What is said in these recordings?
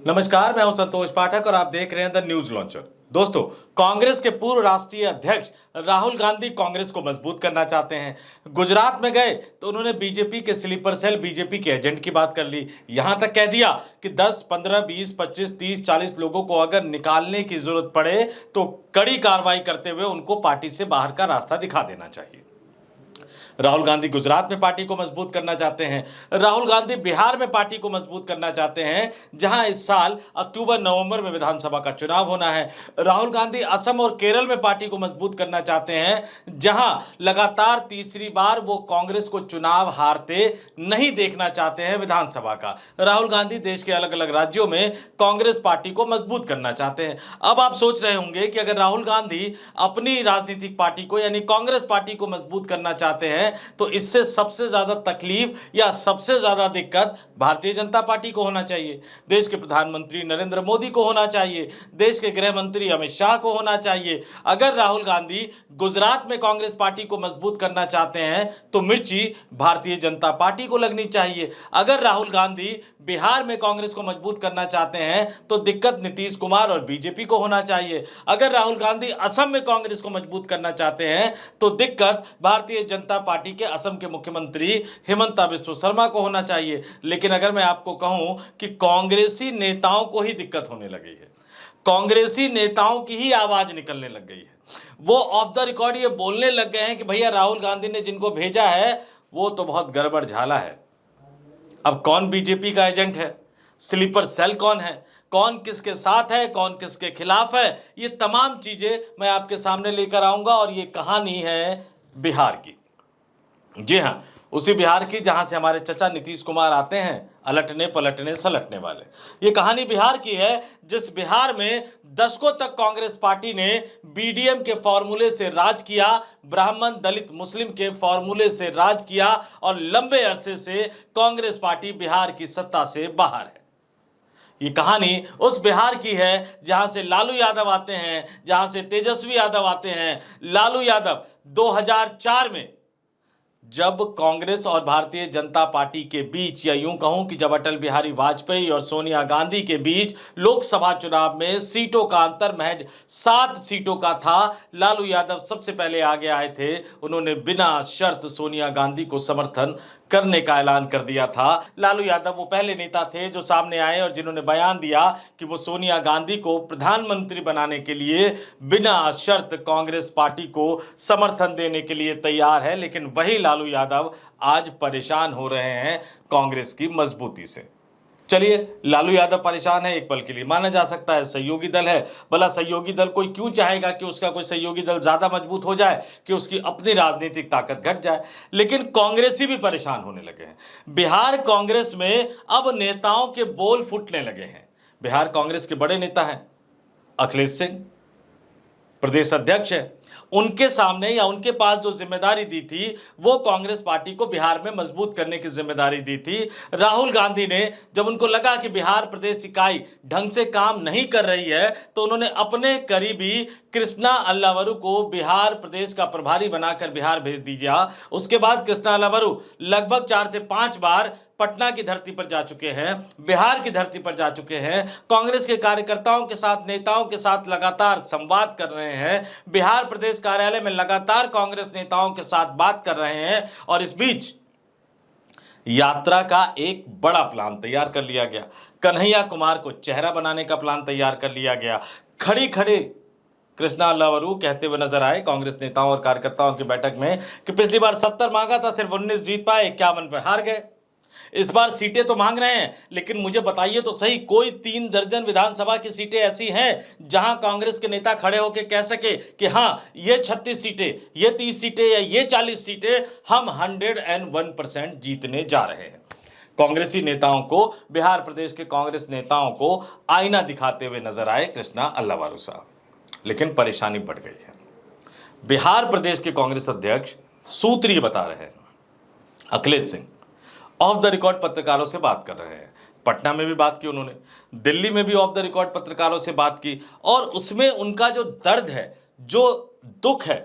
नमस्कार, मैं हूं संतोष पाठक और आप देख रहे हैं द न्यूज लॉन्चर। दोस्तों, कांग्रेस के पूर्व राष्ट्रीय अध्यक्ष राहुल गांधी कांग्रेस को मजबूत करना चाहते हैं। गुजरात में गए तो उन्होंने बीजेपी के स्लीपर सेल, बीजेपी के एजेंट की बात कर ली। यहां तक कह दिया कि 10, 15, 20, 25, 30, 40 लोगों को अगर निकालने की जरूरत पड़े तो कड़ी कार्रवाई करते हुए उनको पार्टी से बाहर का रास्ता दिखा देना चाहिए। राहुल गांधी गुजरात में पार्टी को मजबूत करना चाहते हैं। राहुल गांधी बिहार में पार्टी को मजबूत करना चाहते हैं, जहां इस साल अक्टूबर नवंबर में विधानसभा का चुनाव होना है। राहुल गांधी असम और केरल में पार्टी को मजबूत करना चाहते हैं, जहां लगातार तीसरी बार वो कांग्रेस को चुनाव हारते नहीं देखना चाहते हैं विधानसभा का। राहुल गांधी देश के अलग अलग राज्यों में कांग्रेस पार्टी को मजबूत करना चाहते हैं। अब आप सोच रहे होंगे कि अगर राहुल गांधी अपनी राजनीतिक पार्टी को यानी कांग्रेस पार्टी को मजबूत करना चाहते हैं तो इससे सबसे ज्यादा तकलीफ या सबसे ज्यादा दिक्कत भारतीय जनता पार्टी को होना चाहिए, देश के प्रधानमंत्री नरेंद्र मोदी को होना चाहिए, देश के गृह मंत्री अमित शाह को होना चाहिए। अगर राहुल गांधी गुजरात में कांग्रेस पार्टी को मजबूत करना चाहते हैं तो मिर्ची भारतीय जनता पार्टी को लगनी चाहिए। अगर राहुल गांधी बिहार में कांग्रेस को मजबूत करना चाहते हैं तो दिक्कत नीतीश कुमार और बीजेपी को होना चाहिए। अगर राहुल गांधी असम में कांग्रेस को मजबूत करना चाहते हैं तो दिक्कत भारतीय जनता पार्टी के असम के मुख्यमंत्री हिमंता बिस्वा शर्मा को होना चाहिए। लेकिन अगर मैं आपको कहूं कि कांग्रेसी नेताओं को ही दिक्कत होने लगी है, कांग्रेसी नेताओं की ही आवाज निकलने लग गई है, वो ऑफ द रिकॉर्ड ये बोलने लग गए हैं कि भैया राहुल गांधी ने जिनको भेजा है वो तो बहुत गड़बड़ झाला है। अब कौन बीजेपी का एजेंट है, स्लीपर सेल कौन है, कौन किसके साथ है, कौन किसके खिलाफ है, ये तमाम चीजें मैं आपके सामने लेकर आऊंगा। और ये कहानी है बिहार की, जी हाँ, उसी बिहार की जहां से हमारे चचा नीतीश कुमार आते हैं, अलटने पलटने सलटने वाले। ये कहानी बिहार की है, जिस बिहार में दशकों तक कांग्रेस पार्टी ने बीडीएम के फॉर्मूले से राज किया, ब्राह्मण दलित मुस्लिम के फॉर्मूले से राज किया और लंबे अरसे से कांग्रेस पार्टी बिहार की सत्ता से बाहर है। ये कहानी उस बिहार की है जहां से लालू यादव आते हैं, जहां से तेजस्वी यादव आते हैं। लालू यादव 2004 में जब कांग्रेस और भारतीय जनता पार्टी के बीच, या यूं कहूं कि जब अटल बिहारी वाजपेयी और सोनिया गांधी के बीच लोकसभा चुनाव में सीटों का अंतर महज 7 सीटों का था, लालू यादव सबसे पहले आगे आए थे। उन्होंने बिना शर्त सोनिया गांधी को समर्थन करने का ऐलान कर दिया था। लालू यादव वो पहले नेता थे जो सामने आए और जिन्होंने बयान दिया कि वो सोनिया गांधी को प्रधानमंत्री बनाने के लिए बिना शर्त कांग्रेस पार्टी को समर्थन देने के लिए तैयार है। लेकिन वही लालू यादव आज परेशान हो रहे हैं कांग्रेस की मजबूती से। चलिए, लालू यादव परेशान है एक पल के लिए, माना जा सकता है सहयोगी दल है। भला सहयोगी दल कोई क्यों चाहेगा कि उसका कोई सहयोगी दल ज्यादा मजबूत हो जाए, कि उसकी अपनी राजनीतिक ताकत घट जाए। लेकिन कांग्रेसी भी परेशान होने लगे हैं। बिहार कांग्रेस में अब नेताओं के बोल फूटने लगे हैं। बिहार कांग्रेस के बड़े नेता हैं अखिलेश सिंह, प्रदेश अध्यक्ष है। उनके सामने या उनके पास जो जिम्मेदारी दी थी वो कांग्रेस पार्टी को बिहार में मजबूत करने की जिम्मेदारी दी थी। राहुल गांधी ने जब उनको लगा कि बिहार प्रदेश इकाई ढंग से काम नहीं कर रही है तो उन्होंने अपने करीबी कृष्णा अल्लावरू को बिहार प्रदेश का प्रभारी बनाकर बिहार भेज दिया। उसके बाद कृष्णा अल्लावरू लगभग 4 से 5 बार पटना की धरती पर जा चुके हैं, बिहार की धरती पर जा चुके हैं, कांग्रेस के कार्यकर्ताओं के साथ, नेताओं के साथ लगातार संवाद कर रहे हैं, बिहार प्रदेश कार्यालय में लगातार कांग्रेस नेताओं के साथ बात कर रहे हैं। और इस बीच यात्रा का एक बड़ा प्लान तैयार कर लिया गया। कन्हैया कुमार को चेहरा बनाने का प्लान तैयार कर लिया गया। खड़ी खड़े कृष्णा अल्लावरू कहते हुए नजर आए कांग्रेस नेताओं और कार्यकर्ताओं की बैठक में कि पिछली बार 70 मांगा था, सिर्फ 19 जीत पाए, 51 पे हार गए। इस बार सीटें तो मांग रहे हैं, लेकिन मुझे बताइए तो सही, कोई 3 दर्जन विधानसभा की सीटें ऐसी हैं जहां कांग्रेस के नेता खड़े होकर कह सके कि हां ये 36 सीटें, ये 30 सीटें या ये 40 सीटें हम 101% जीतने जा रहे हैं। कांग्रेसी नेताओं को, बिहार प्रदेश के कांग्रेस नेताओं को आईना दिखाते हुए नजर आए कृष्णा अल्लावरू साहब। लेकिन परेशानी बढ़ गई है। बिहार प्रदेश के कांग्रेस अध्यक्ष सूत्र ये बता रहे हैं, Akhilesh Singh of the record पत्रकारों से बात कर रहे हैं। पटना में भी बात की उन्होंने, दिल्ली में भी ऑफ द रिकॉर्ड पत्रकारों से बात की, और उसमें उनका जो दर्द है, जो दुख है,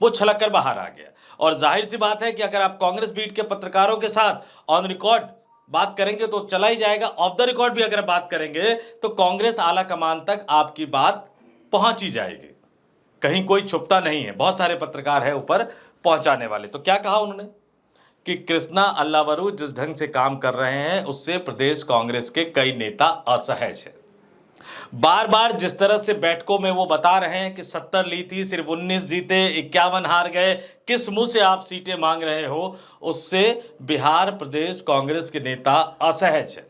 वो छलक कर बाहर आ गया। और जाहिर सी बात है कि अगर आप कांग्रेस बीट के पत्रकारों के साथ ऑन रिकॉर्ड बात करेंगे तो चला ही जाएगा, ऑफ द रिकॉर्ड भी अगर बात करेंगे तो कांग्रेस आला कमान तक आपकी बात पहुंच ही जाएगी, कहीं कोई छुपता नहीं है, बहुत सारे पत्रकार है ऊपर पहुंचाने वाले। तो क्या कहा उन्होंने कि कृष्णा अल्लावरू जिस ढंग से काम कर रहे हैं उससे प्रदेश कांग्रेस के कई नेता असहज हैं। बार बार जिस तरह से बैठकों में वो बता रहे हैं कि 70 ली थी, सिर्फ 19 जीते, 51 हार गए, किस मुंह से आप सीटें मांग रहे हो, उससे बिहार प्रदेश कांग्रेस के नेता असहज है।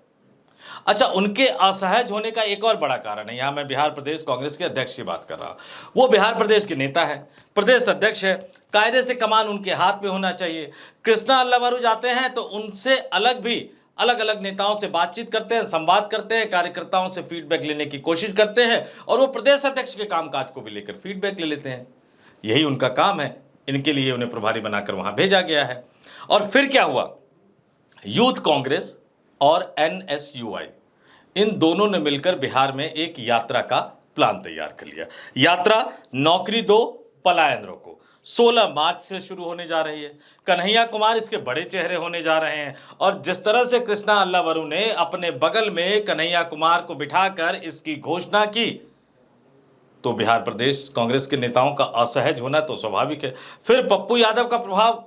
अच्छा, उनके असहज होने का एक और बड़ा कारण है, यहां मैं बिहार प्रदेश कांग्रेस के अध्यक्ष की बात कर रहा हूं। वो बिहार प्रदेश के नेता है, प्रदेश अध्यक्ष है, कायदे से कमान उनके हाथ में होना चाहिए। कृष्णा अल्लावरू जाते हैं तो उनसे अलग भी अलग अलग नेताओं से बातचीत करते हैं, संवाद करते हैं, कार्यकर्ताओं से फीडबैक लेने की कोशिश करते हैं और वो प्रदेश अध्यक्ष के कामकाज को भी लेकर फीडबैक ले लेते हैं। यही उनका काम है, इनके लिए उन्हें प्रभारी बनाकर वहां भेजा गया है। और फिर क्या हुआ, यूथ कांग्रेस और एनएसयूआई इन दोनों ने मिलकर बिहार में एक यात्रा का प्लान तैयार कर लिया। यात्रा नौकरी दो, पलायन रोको 16 मार्च से शुरू होने जा रही है। कन्हैया कुमार इसके बड़े चेहरे होने जा रहे हैं और जिस तरह से कृष्णा अल्लावरू ने अपने बगल में कन्हैया कुमार को बिठाकर इसकी घोषणा की, तो बिहार प्रदेश कांग्रेस के नेताओं का असहज होना तो स्वाभाविक है। फिर पप्पू यादव का प्रभाव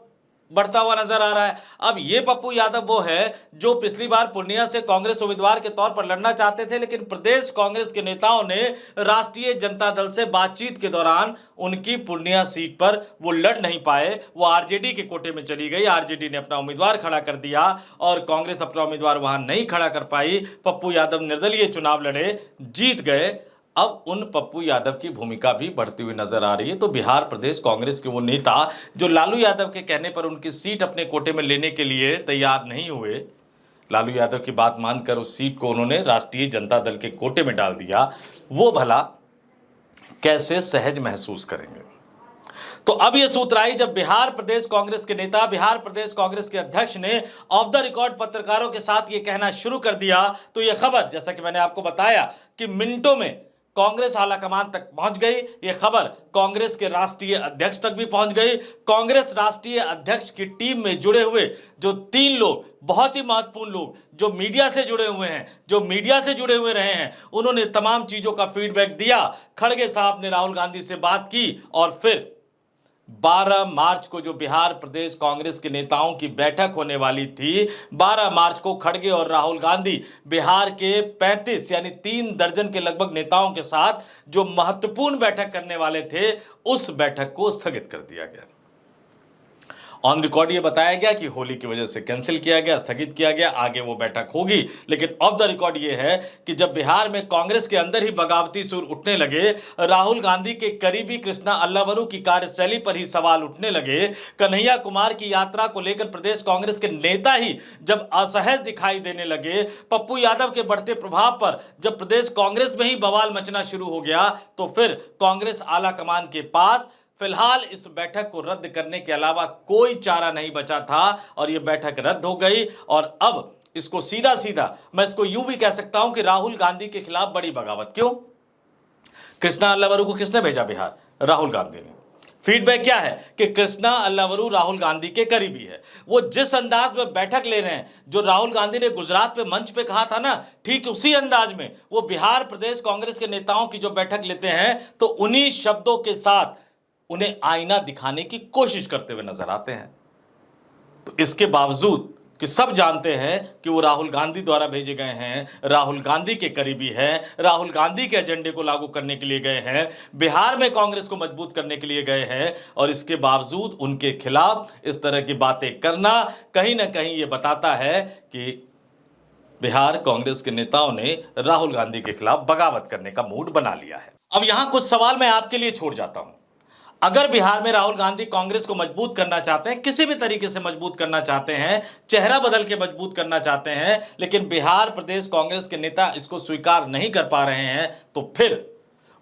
बढ़ता हुआ नजर आ रहा है। अब ये पप्पू यादव वो है जो पिछली बार पूर्णिया से कांग्रेस उम्मीदवार के तौर पर लड़ना चाहते थे, लेकिन प्रदेश कांग्रेस के नेताओं ने राष्ट्रीय जनता दल से बातचीत के दौरान उनकी पूर्णिया सीट पर वो लड़ नहीं पाए, वो आरजेडी के कोटे में चली गई। आरजेडी ने अपना उम्मीदवार खड़ा कर दिया और कांग्रेस अपना उम्मीदवार वहां नहीं खड़ा कर पाई। पप्पू यादव निर्दलीय चुनाव लड़े, जीत गए। अब उन पप्पू यादव की भूमिका भी बढ़ती हुई नजर आ रही है। तो बिहार प्रदेश कांग्रेस के वो नेता जो लालू यादव के कहने पर उनकी सीट अपने कोटे में लेने के लिए तैयार नहीं हुए, लालू यादव की बात मानकर उस सीट को उन्होंने राष्ट्रीय जनता दल के कोटे में डाल दिया, वो भला कैसे सहज महसूस करेंगे। तो अब यह सूत्र आई जब बिहार प्रदेश कांग्रेस के नेता, बिहार प्रदेश कांग्रेस के अध्यक्ष ने ऑफ द रिकॉर्ड पत्रकारों के साथ यह कहना शुरू कर दिया, तो यह खबर, जैसा कि मैंने आपको बताया कि मिनटों में कांग्रेस आलाकमान तक पहुंच गई। यह खबर कांग्रेस के राष्ट्रीय अध्यक्ष तक भी पहुंच गई। कांग्रेस राष्ट्रीय अध्यक्ष की टीम में जुड़े हुए जो 3 लोग, बहुत ही महत्वपूर्ण लोग, जो मीडिया से जुड़े हुए हैं, जो मीडिया से जुड़े हुए रहे हैं, उन्होंने तमाम चीजों का फीडबैक दिया। खड़गे साहब ने राहुल गांधी से बात की और फिर 12 मार्च को जो बिहार प्रदेश कांग्रेस के नेताओं की बैठक होने वाली थी, 12 मार्च को खड़गे और राहुल गांधी बिहार के 35 यानी 3 दर्जन के लगभग नेताओं के साथ जो महत्वपूर्ण बैठक करने वाले थे, उस बैठक को स्थगित कर दिया गया। ऑन रिकॉर्ड ये बताया गया कि होली की वजह से कैंसिल किया गया, स्थगित किया गया, आगे वो बैठक होगी। लेकिन ऑफ द रिकॉर्ड ये है कि जब बिहार में कांग्रेस के अंदर ही बगावती सुर उठने लगे, राहुल गांधी के करीबी कृष्णा अल्लावरू की कार्यशैली पर ही सवाल उठने लगे, कन्हैया कुमार की यात्रा को लेकर प्रदेश कांग्रेस के नेता ही जब असहज दिखाई देने लगे, पप्पू यादव के बढ़ते प्रभाव पर जब प्रदेश कांग्रेस में ही बवाल मचना शुरू हो गया, तो फिर कांग्रेस आला कमान के पास फिलहाल इस बैठक को रद्द करने के अलावा कोई चारा नहीं बचा था और यह बैठक रद्द हो गई। और अब इसको सीधा सीधा मैं इसको यूं भी कह सकता हूं कि राहुल गांधी के खिलाफ बड़ी बगावत। क्यों? कृष्णा अल्लावरू को किसने भेजा बिहार? राहुल गांधी ने। फीडबैक क्या है कि कृष्णा अल्लावरू राहुल गांधी के करीबी है। वो जिस अंदाज में बैठक ले रहे हैं, जो राहुल गांधी ने गुजरात पे मंच पे कहा था ना, ठीक उसी अंदाज में वो बिहार प्रदेश कांग्रेस के नेताओं की जो बैठक लेते हैं, तो उन्हीं शब्दों के साथ उन्हें आईना दिखाने की कोशिश करते हुए नजर आते हैं। तो इसके बावजूद कि सब जानते हैं कि वो राहुल गांधी द्वारा भेजे गए हैं, राहुल गांधी के करीबी हैं, राहुल गांधी के एजेंडे को लागू करने के लिए गए हैं, बिहार में कांग्रेस को मजबूत करने के लिए गए हैं, और इसके बावजूद उनके खिलाफ इस तरह की बातें करना कहीं ना कहीं ये बताता है कि बिहार कांग्रेस के नेताओं ने राहुल गांधी के खिलाफ बगावत करने का मूड बना लिया है। अब यहां कुछ सवाल मैं आपके लिए छोड़ जाता हूं। अगर बिहार में राहुल गांधी कांग्रेस को मजबूत करना चाहते हैं, किसी भी तरीके से मजबूत करना चाहते हैं, चेहरा बदल के मजबूत करना चाहते हैं, लेकिन बिहार प्रदेश कांग्रेस के नेता इसको स्वीकार नहीं कर पा रहे हैं, तो फिर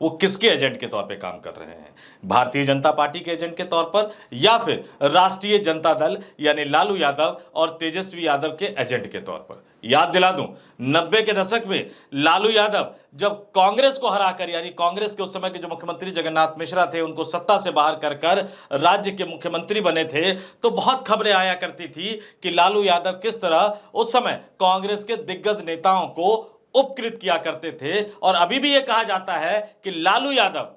वो किसके एजेंट के तौर पे काम कर रहे हैं, भारतीय जनता पार्टी के एजेंट के तौर पर या फिर राष्ट्रीय जनता दल यानी लालू यादव और तेजस्वी यादव के एजेंट के तौर पर। याद दिला दूं, 90 के दशक में लालू यादव जब कांग्रेस को हराकर, यानी कांग्रेस के उस समय के जो मुख्यमंत्री जगन्नाथ मिश्रा थे उनको सत्ता से बाहर कर राज्य के मुख्यमंत्री बने थे, तो बहुत खबरें आया करती थी कि लालू यादव किस तरह उस समय कांग्रेस के दिग्गज नेताओं को उपकृत किया करते थे। और अभी भी यह कहा जाता है कि लालू यादव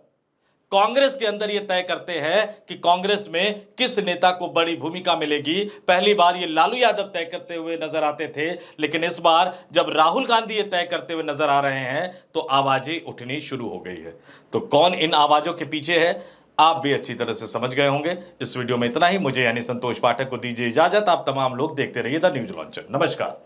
कांग्रेस के अंदर यह तय करते हैं कि कांग्रेस में किस नेता को बड़ी भूमिका मिलेगी। पहली बार ये लालू यादव तय करते हुए नजर आते थे, लेकिन इस बार जब राहुल गांधी ये तय करते हुए नजर आ रहे हैं तो आवाजें उठनी शुरू हो गई है। तो कौन इन आवाजों के पीछे है, आप भी अच्छी तरह से समझ गए होंगे। इस वीडियो में इतना ही। मुझे यानी संतोष पाठक को दीजिए इजाजत। आप तमाम लोग देखते रहिए द न्यूज लॉन्चर। नमस्कार।